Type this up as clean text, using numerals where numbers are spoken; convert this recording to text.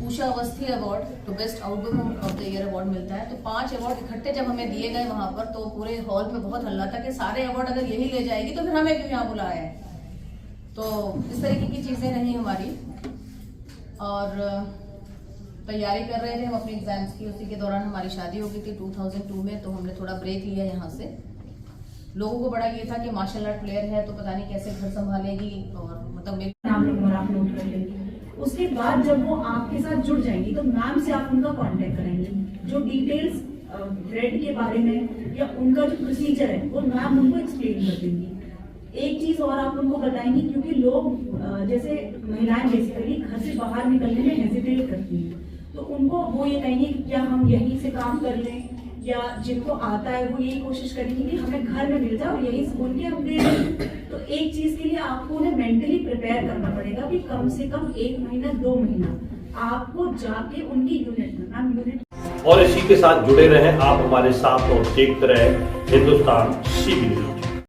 Usha Awasthi award तो best outdoor of the year award मिलता है। तो 5 अवार्ड इकट्ठे जब हमें दिए गए वहां पर, तो पूरे हॉल पे बहुत हल्ला था कि सारे अवार्ड अगर यही ले जाएगी तो फिर हमें क्यों यहाँ बुलाया है। तो इस तरीके की चीजें रही हमारी और तैयारी कर रहे थे हम अपने एग्जाम्स की। उसी के दौरान हमारी शादी हो गई थी 2002 में, तो हमने थोड़ा ब्रेक लिया यहाँ से। लोगों को बड़ा ये था कि मार्शल आर्ट प्लेयर है तो पता नहीं कैसे घर संभालेगी और मतलब मेरे नाम नंबर आप नोट कर लेंगे। उसके बाद जब वो आपके साथ जुड़ जाएंगी तो मैम से आप उनका कांटेक्ट करेंगे। जो डिटेल्स ब्रेड के बारे में या उनका जो प्रोसीजर है वो मैम उनको एक्सप्लेन कर देंगी। एक चीज और आप उनको बताएंगी, क्योंकि लोग जैसे महिलाएं बेसिकली घर से बाहर निकलने में हेजिटेट करती हैं, तो उनको वो ये कहेंगे कि क्या हम यहीं से काम कर लें, या जिनको आता है वो यही कोशिश करेंगे कि हमें घर में मिल जाए और यही बोल के हम दे दें। तो एक चीज के लिए आपको उन्हें मेंटली प्रिपेयर करना पड़ेगा कि कम से कम 1 महीना 2 महीना आपको जाके उनकी यूनिट में और इसी के साथ जुड़े रहें आप हमारे साथ और देखते रहें हिंदुस्तान सीबी न्यूज।